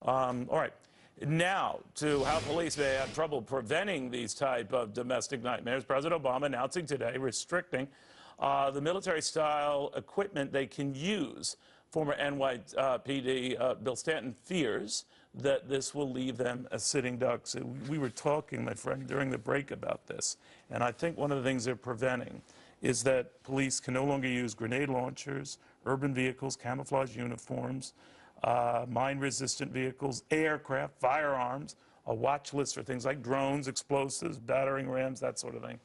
All right. Now, to how police may have trouble preventing these type of domestic nightmares, President Obama announcing today restricting the military-style equipment they can use. Former NYPD Bill Stanton fears that this will leave them as sitting ducks. We were talking, my friend, during the break about this, and I think one of the things they're preventing is that police can no longer use grenade launchers, urban vehicles, camouflage uniforms, mine-resistant vehicles, aircraft, firearms, a watch list for things like drones, explosives, battering rams, that sort of thing.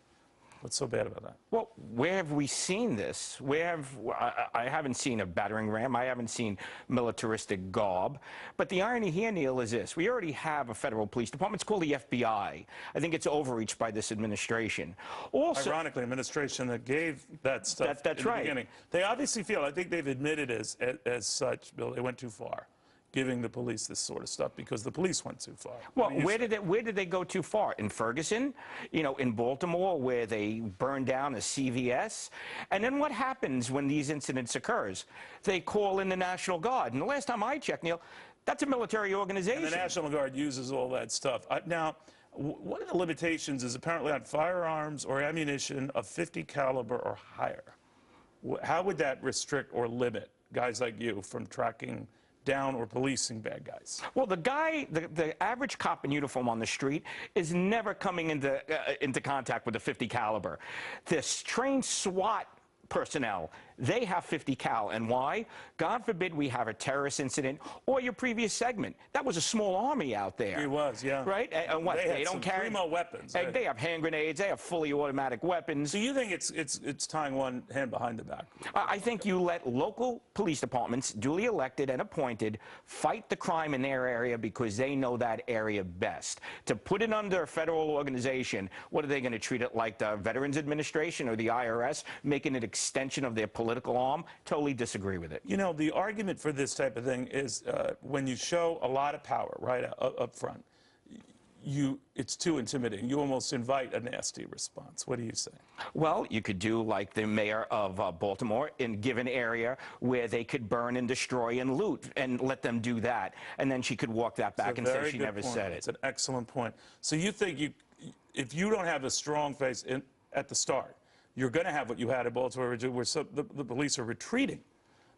What's so bad about that? Well, where have we seen this? I haven't seen a battering ram. I haven't seen militaristic garb. But the irony here, Neil, is this. We already have a federal police department. It's called the FBI. I think it's overreached by this administration. Also, ironically, administration that gave that stuff that's in right. the beginning. They obviously feel, I think they've admitted as such, Bill, they went too far, giving the police this sort of stuff because the police went too far. Well, where did they go too far? In Ferguson, you know, in Baltimore, where they burned down a CVS. And then what happens when these incidents occurs? They call in the National Guard. And the last time I checked, Neil, that's a military organization. And the National Guard uses all that stuff. Now, one of the limitations is apparently on firearms or ammunition of .50 caliber or higher. How would that restrict or limit guys like you from tracking down or policing bad guys? Well, the average cop in uniform on the street is never coming into contact with a .50 caliber. This trained SWAT personnel, they have .50 cal. And why? God forbid we have a terrorist incident or your previous segment. That was a small army out there. It was, yeah. Right? And what? They don't carry primo weapons. Right? They have hand grenades. They have fully automatic weapons. So you think it's tying one hand behind the back? I think you let local police departments, duly elected and appointed, fight the crime in their area because they know that area best. To put it under a federal organization, what are they going to treat it like the Veterans Administration or the IRS, making it extension of their political arm? Totally disagree with it. You know, the argument for this type of thing is when you show a lot of power right up front, it's too intimidating. You almost invite a nasty response. What do you say? Well, you could do like the mayor of Baltimore in a given area where they could burn and destroy and loot and let them do that. And then she could walk that back and say she never said it. It's an excellent point. So you think if you don't have a strong face at the start, you're going to have what you had at Baltimore, where the police are retreating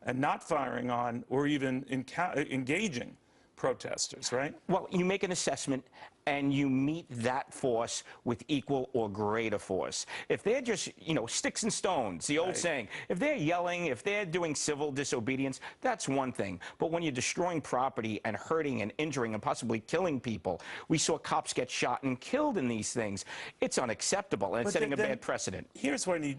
and not firing on or even engaging protesters, right? Well, you make an assessment and you meet that force with equal or greater force. If they're just, you know, sticks and stones, the old saying, if they're yelling, if they're doing civil disobedience, that's one thing. But when you're destroying property and hurting and injuring and possibly killing people, we saw cops get shot and killed in these things. It's unacceptable, and it's setting a bad precedent. Here's where I need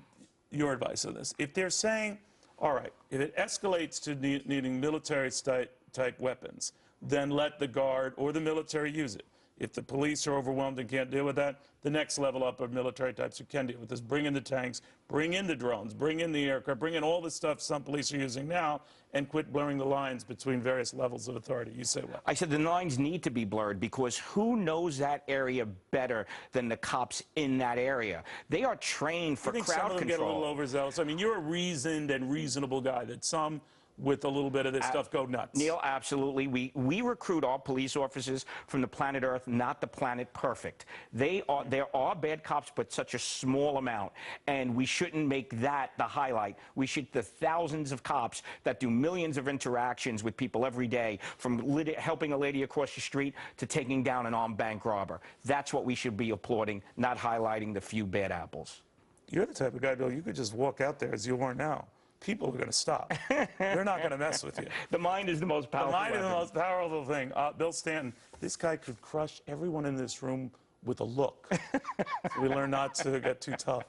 your advice on this. If they're saying, all right, if it escalates to needing military-type weapons, then let the Guard or the military use it. If the police are overwhelmed and can't deal with that, the next level up of military types who can deal with this, bring in the tanks, bring in the drones, bring in the aircraft, bring in all the stuff some police are using now, and quit blurring the lines between various levels of authority. You say what? I said the lines need to be blurred because who knows that area better than the cops in that area? They are trained for crowd control. Some of them get a little overzealous? I mean, you're a reasoned and reasonable guy that some with a little bit of this stuff go nuts. Neil, absolutely. We recruit our police officers from the planet Earth, not the planet perfect. There are bad cops, but such a small amount, and we shouldn't make that the highlight. We should the thousands of cops that do millions of interactions with people every day, from helping a lady across the street to taking down an armed bank robber. That's what we should be applauding, not highlighting the few bad apples. You're the type of guy, Bill, you could just walk out there as you are now. People are going to stop. They're not going to mess with you. The mind is the most powerful The mind weapon. is the most powerful thing. Bill Stanton, this guy could crush everyone in this room with a look. So we learn not to get too tough.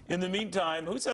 In the meantime, who said